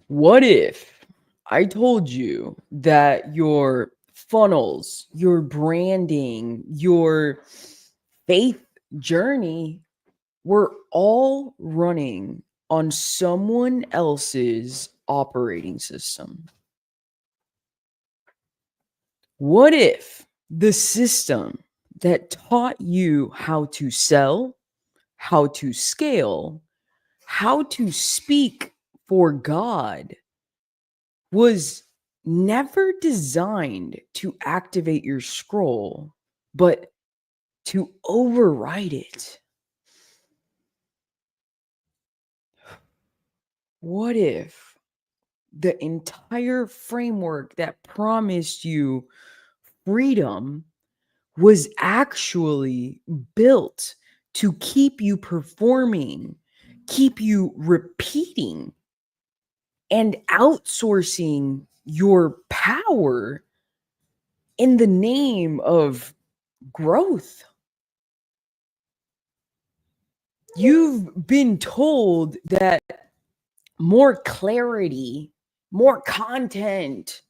What if I told you that your funnels, your branding, your faith journey were all running on someone else's operating system? What if the system that taught you how to sell, how to scale, how to speak for God was never designed to activate your scroll, but to override it? What if the entire framework that promised you freedom was actually built to keep you performing, keep you repeating, and outsourcing your power in the name of growth? You've been told that more clarity, more content,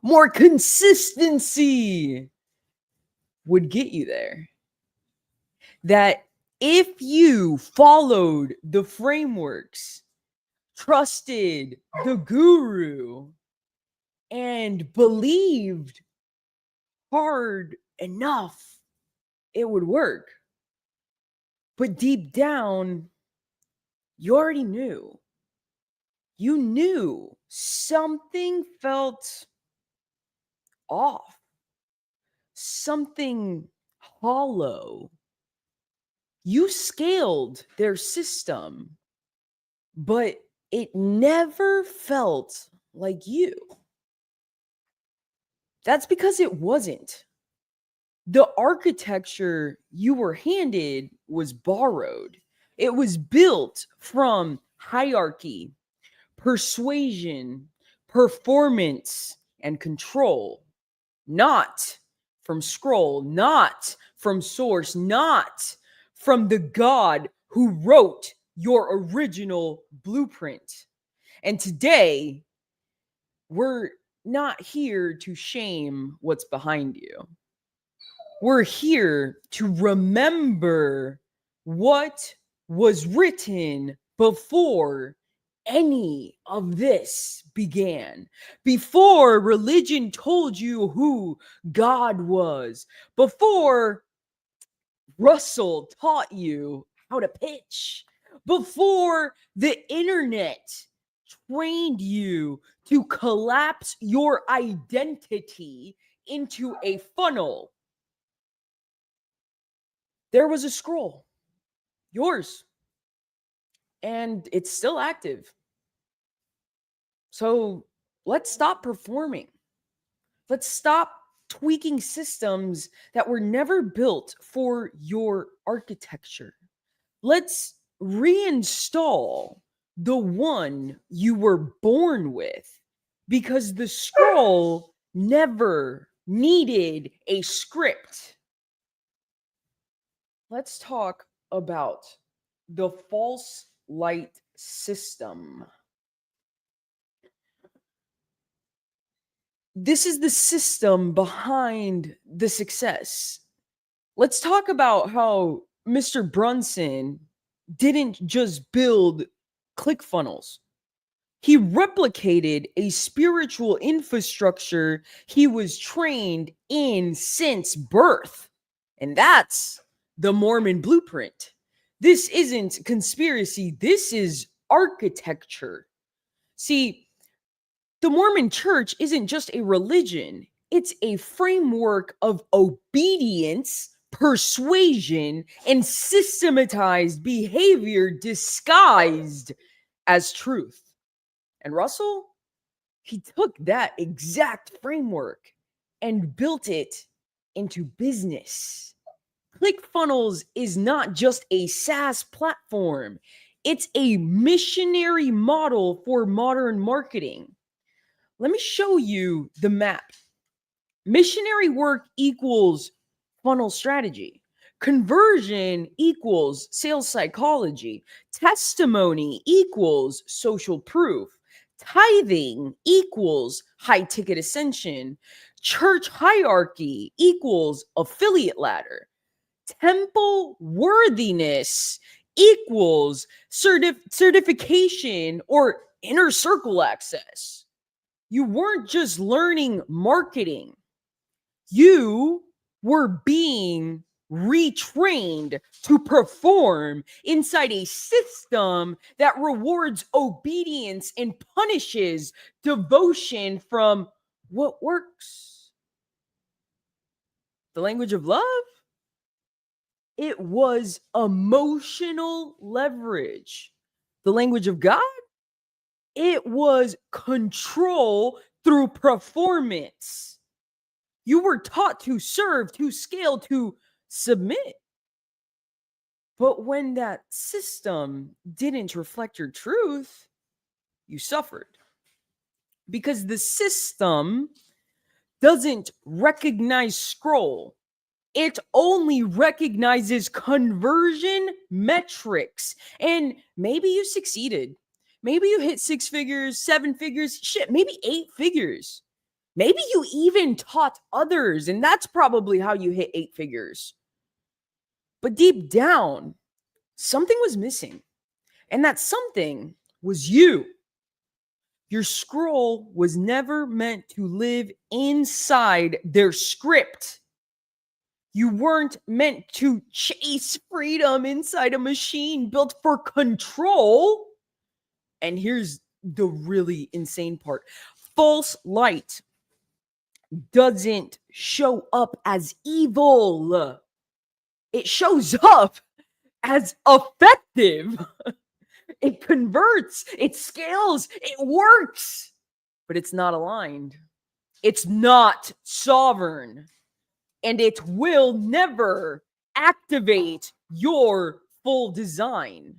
more consistency would get you there. That if you followed the frameworks, trusted the guru, and believed hard enough, it would work. But deep down, you already knew. You knew something felt off, something hollow. You scaled their system, but it never felt like you. That's because it wasn't. The architecture you were handed was borrowed. It was built from hierarchy, persuasion, performance, and control, not from scroll, not from source, not from the God who wrote your original blueprint. And today, we're not here to shame what's behind you. We're here to remember what was written before any of this began. Before religion told you who God was. Before Russell taught you how to pitch. Before the internet trained you to collapse your identity into a funnel, there was a scroll, yours, and it's still active. So let's stop performing. Let's stop tweaking systems that were never built for your architecture. Let's reinstall the one you were born with, because the scroll never needed a script. Let's talk about the false light system. This is the system behind the success. Let's talk about how Mr. Brunson didn't just build ClickFunnels. He replicated a spiritual infrastructure he was trained in since birth. And that's the Mormon blueprint. This isn't conspiracy, this is architecture. See, the Mormon church isn't just a religion, it's a framework of obedience, persuasion, and systematized behavior disguised as truth. And Russell, he took that exact framework and built it into business. ClickFunnels is not just a SaaS platform, it's a missionary model for modern marketing. Let me show you the map. Missionary work equals funnel strategy. Conversion equals sales psychology. Testimony equals social proof. Tithing equals high ticket ascension. Church hierarchy equals affiliate ladder. Temple worthiness equals certification or inner circle access. You weren't just learning marketing, you were being retrained to perform inside a system that rewards obedience and punishes devotion from what works. The language of love? It was emotional leverage. The language of God? It was control through performance. You were taught to serve, to scale, to submit. But when that system didn't reflect your truth, you suffered. Because the system doesn't recognize scroll. It only recognizes conversion metrics. And maybe you succeeded. Maybe you hit 6 figures, 7 figures, shit, maybe 8 figures. Maybe you even taught others, and that's probably how you hit 8 figures. But deep down, something was missing. And that something was you. Your scroll was never meant to live inside their script. You weren't meant to chase freedom inside a machine built for control. And here's the really insane part. False light doesn't show up as evil. It shows up as effective. It converts, it scales, it works, but it's not aligned. It's not sovereign, and it will never activate your full design.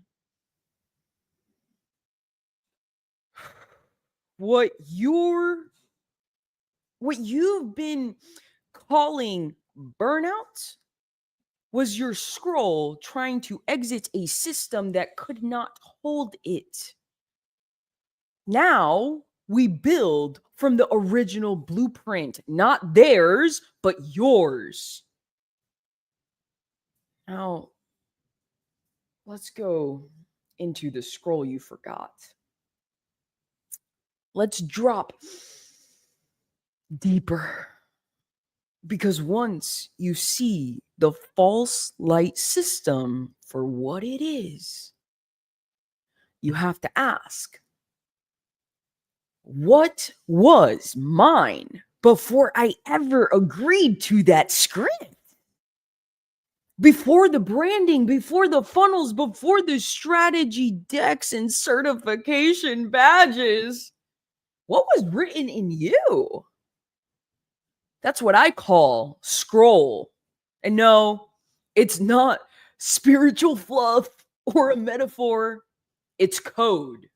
What you've been calling burnout was your scroll trying to exit a system that could not hold it. Now we build from the original blueprint, not theirs, but yours. Now, let's go into the scroll you forgot. Let's drop deeper. Because once you see the false light system for what it is, you have to ask, what was mine before I ever agreed to that script? Before the branding, before the funnels, before the strategy decks and certification badges, what was written in you? That's what I call scroll. And no, it's not spiritual fluff or a metaphor. It's code.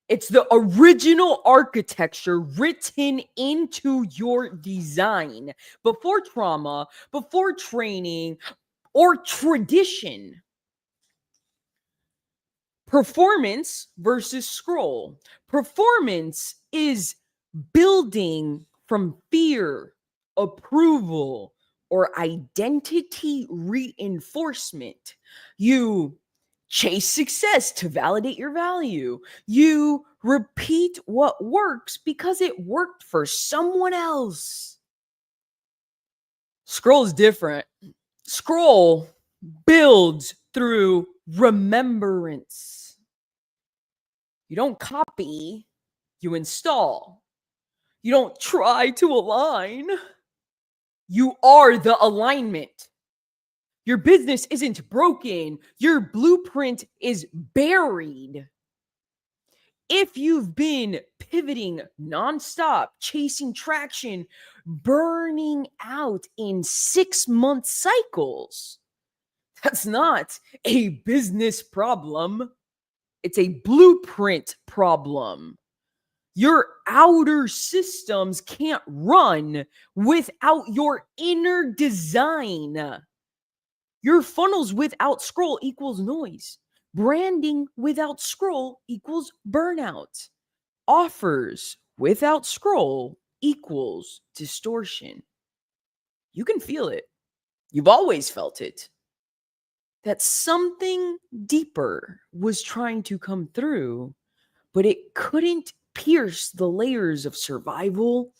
It's the original architecture written into your design before trauma, before training, or tradition. Performance versus scroll. Performance is building from fear, approval, or identity reinforcement. You chase success to validate your value. You repeat what works because it worked for someone else. Scroll is different. Scroll builds through remembrance. You don't copy, you install. You don't try to align. You are the alignment. Your business isn't broken. Your blueprint is buried. If you've been pivoting nonstop, chasing traction, burning out in 6-month cycles, that's not a business problem. It's a blueprint problem. Your outer systems can't run without your inner design. Your funnels without scroll equals noise. Branding without scroll equals burnout. offers without scroll equals distortion. You can feel it. You've always felt it. That something deeper was trying to come through, but it couldn't pierce the layers of survival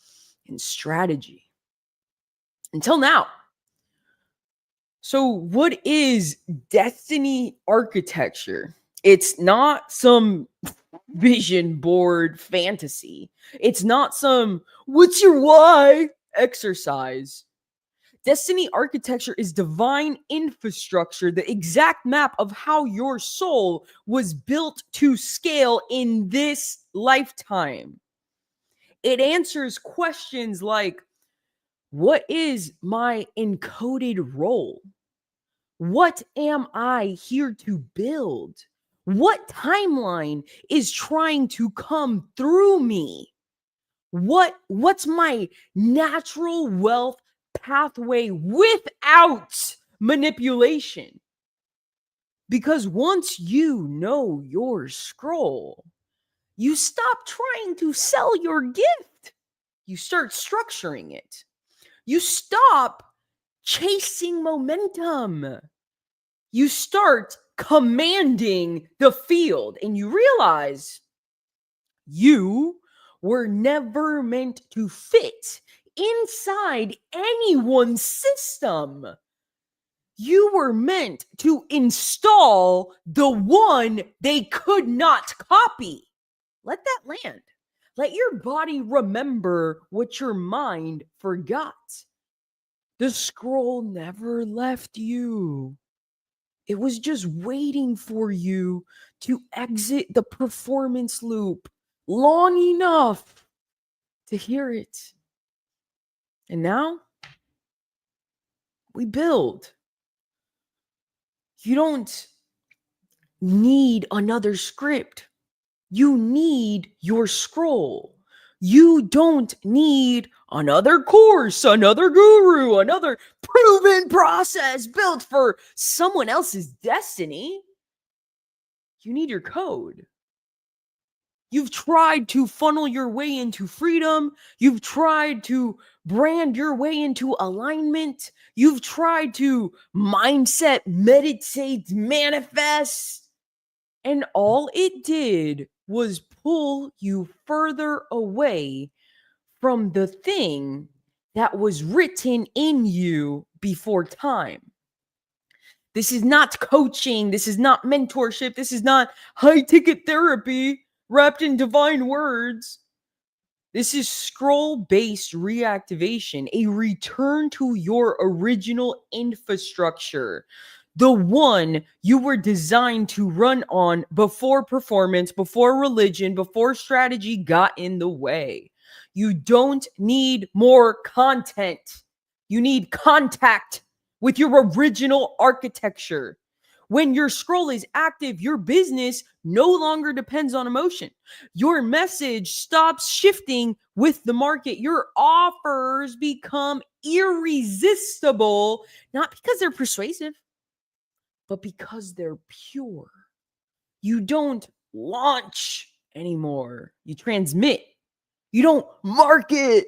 and strategy. Until now. So, what is destiny architecture? It's not some vision board fantasy. It's not some what's your why exercise. Destiny architecture is divine infrastructure, the exact map of how your soul was built to scale in this lifetime. It answers questions like, what is my encoded role? What am I here to build? What timeline is trying to come through me? What's my natural wealth pathway without manipulation? Because once you know your scroll, you stop trying to sell your gift. You start structuring it. You stop chasing momentum. You start commanding the field, and you realize you were never meant to fit inside anyone's system. You were meant to install the one they could not copy. Let that land. Let your body remember what your mind forgot. The scroll never left you. It was just waiting for you to exit the performance loop long enough to hear it. And now we build. You don't need another script. You need your scroll. You don't need another course, another guru, another proven process built for someone else's destiny. You need your code. You've tried to funnel your way into freedom. You've tried to brand your way into alignment. You've tried to mindset, meditate, manifest. And all it did was pull you further away from the thing that was written in you before time. This is not coaching. This is not mentorship. This is not high ticket therapy wrapped in divine words. This is scroll-based reactivation, a return to your original infrastructure, the one you were designed to run on before performance, before religion, before strategy got in the way. You don't need more content. You need contact with your original architecture. When your scroll is active, your business no longer depends on emotion. Your message stops shifting with the market. Your offers become irresistible, not because they're persuasive, but because they're pure. You don't launch anymore. You transmit. You don't market.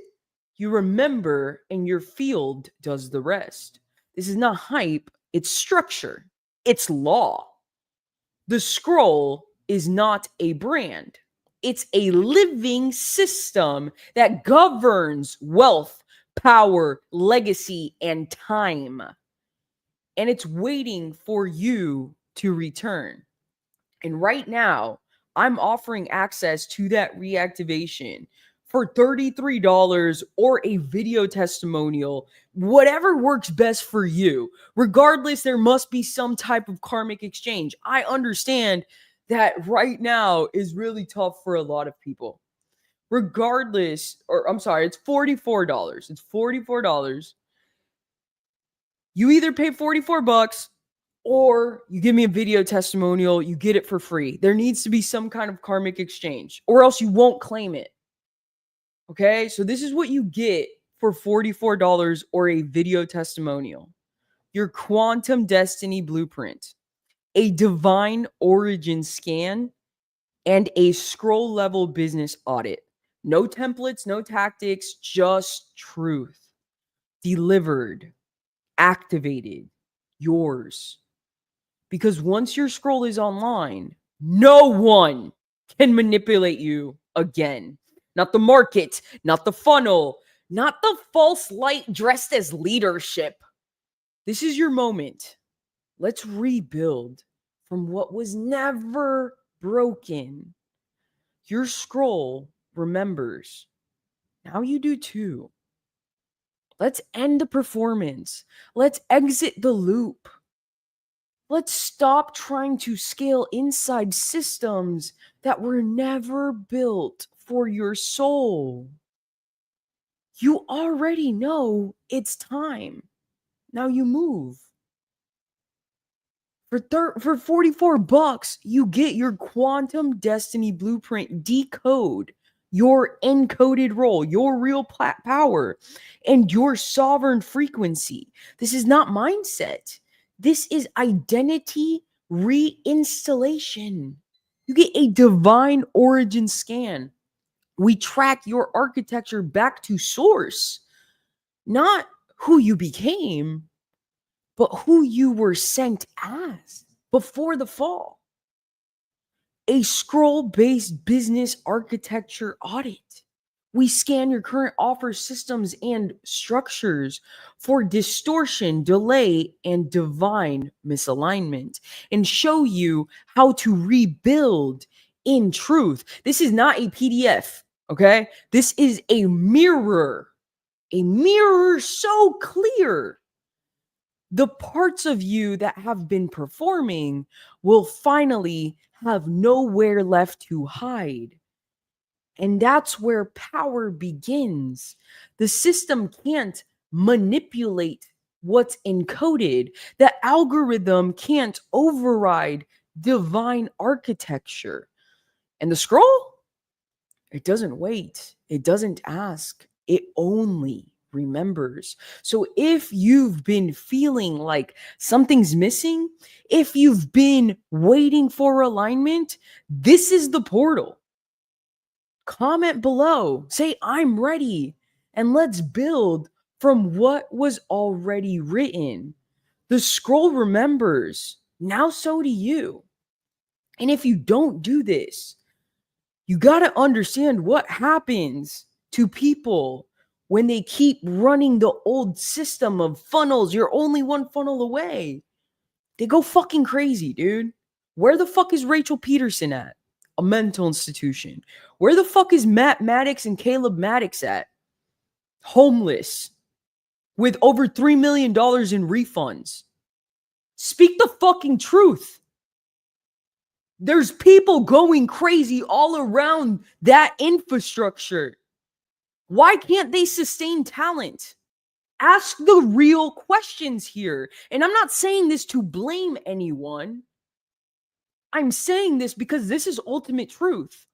You remember, and your field does the rest. This is not hype. It's structure. It's law. The scroll is not a brand. It's a living system that governs wealth, power, legacy, and time. And it's waiting for you to return. And right now, I'm offering access to that reactivation for $33 or a video testimonial, whatever works best for you. Regardless, there must be some type of karmic exchange. I understand that right now is really tough for a lot of people. Regardless, or I'm sorry, it's $44. It's $44. You either pay 44 bucks or you give me a video testimonial, you get it for free. There needs to be some kind of karmic exchange, or else you won't claim it. Okay, so this is what you get for $44 or a video testimonial. Your quantum destiny blueprint, a divine origin scan, and a scroll level business audit. No templates, no tactics, just truth. Delivered, activated, yours. Because once your scroll is online, no one can manipulate you again. Not the market, not the funnel, not the false light dressed as leadership. This is your moment. Let's rebuild from what was never broken. Your scroll remembers. Now you do too. Let's end the performance. Let's exit the loop. Let's stop trying to scale inside systems that were never built for your soul. You already know it's time. Now you move. For $44, you get your quantum destiny blueprint decode, your encoded role, your real power, and your sovereign frequency. This is not mindset. This is identity reinstallation. You get a divine origin scan. We track your architecture back to source, not who you became, but who you were sent as before the fall. A scroll-based business architecture audit. We scan your current offer systems and structures for distortion, delay, and divine misalignment, and show you how to rebuild in truth. This is not a PDF, okay? This is a mirror so clear. The parts of you that have been performing will finally have nowhere left to hide. And that's where power begins. The system can't manipulate what's encoded. The algorithm can't override divine architecture. And the scroll, it doesn't wait. It doesn't ask. It only remembers. So if you've been feeling like something's missing, if you've been waiting for alignment, this is the portal. Comment below, say I'm ready, and let's build from what was already written. The scroll remembers. Now so do you. And if you don't do this, you got to understand what happens to people when they keep running the old system of funnels. You're only one funnel away. They go fucking crazy, dude. Where the fuck is Rachel Peterson at? A mental institution. Where the fuck is Matt Maddox and Caleb Maddox at? Homeless. With over $3 million in refunds. Speak the fucking truth. There's people going crazy all around that infrastructure. Why can't they sustain talent? Ask the real questions here. And I'm not saying this to blame anyone. I'm saying this because this is ultimate truth.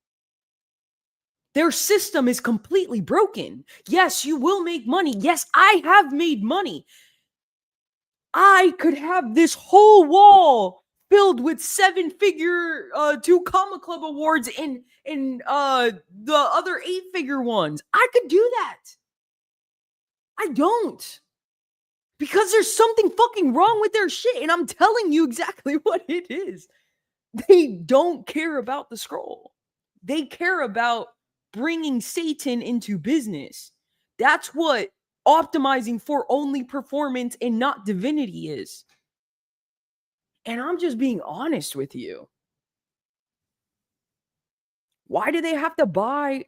Their system is completely broken. Yes, you will make money. Yes, I have made money. I could have this whole wall filled with 7-figure 2 comma club awards and the other 8-figure ones. I could do that. I don't. Because there's something fucking wrong with their shit. And I'm telling you exactly what it is. They don't care about the scroll. They care about bringing Satan into business. That's what optimizing for only performance and not divinity is. And I'm just being honest with you. Why do they have to buy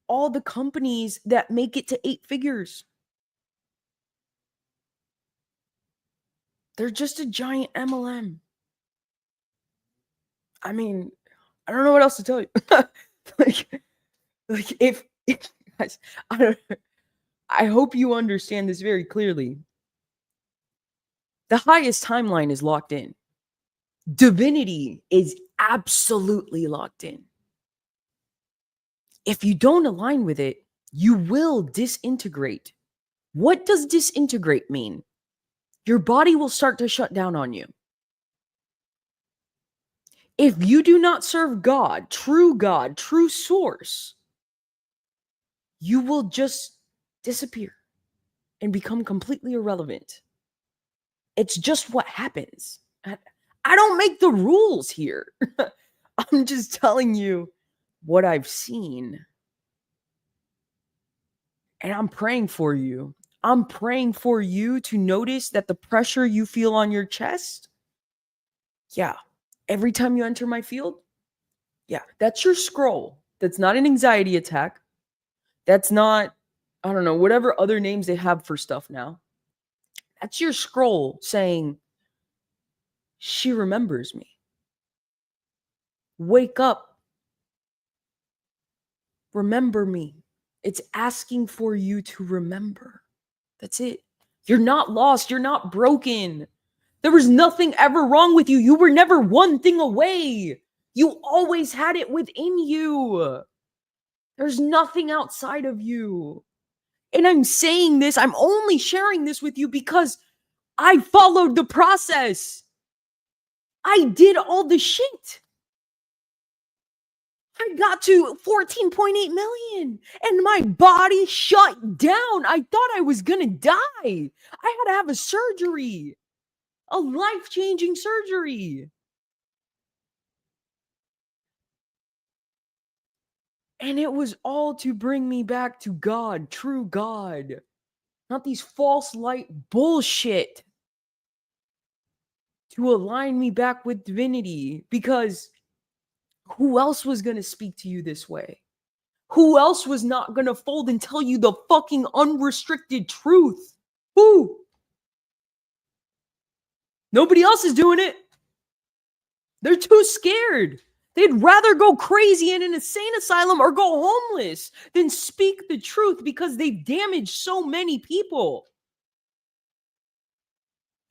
all the companies that make it to 8 figures? They're just a giant MLM. I mean, I don't know what else to tell you. like if guys, I hope you understand this very clearly. The highest timeline is locked in. Divinity is absolutely locked in. If you don't align with it, you will disintegrate. What does disintegrate mean? Your body will start to shut down on you. If you do not serve God, true source, you will just disappear and become completely irrelevant. It's just what happens. I don't make the rules here. I'm just telling you what I've seen. And I'm praying for you. I'm praying for you to notice that the pressure you feel on your chest, yeah, every time you enter my field, yeah, that's your scroll. That's not an anxiety attack. That's not, I don't know, whatever other names they have for stuff now. That's your scroll saying, she remembers me. Wake up. Remember me. It's asking for you to remember. That's it. You're not lost. You're not broken. There was nothing ever wrong with you. You were never one thing away. You always had it within you. There's nothing outside of you. And I'm saying this, I'm only sharing this with you because I followed the process. I did all the shit. I got to 14.8 million and my body shut down. I thought I was gonna die. I had to have a surgery, a life-changing surgery. And it was all to bring me back to God, true God, not these false light bullshit, to align me back with divinity. Because who else was going to speak to you this way? Who else was not going to fold and tell you the fucking unrestricted truth? Who? Nobody else is doing it. They're too scared. They'd rather go crazy in an insane asylum or go homeless than speak the truth because they've damaged so many people.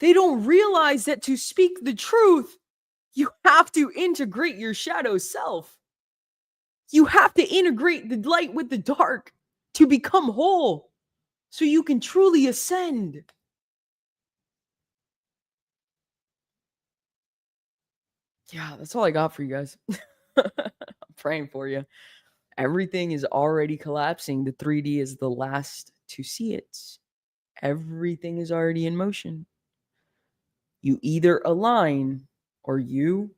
They don't realize that to speak the truth, you have to integrate your shadow self. You have to integrate the light with the dark to become whole so you can truly ascend. Yeah, that's all I got for you guys. I'm praying for you. Everything is already collapsing. The 3D is the last to see it. Everything is already in motion. You either align or you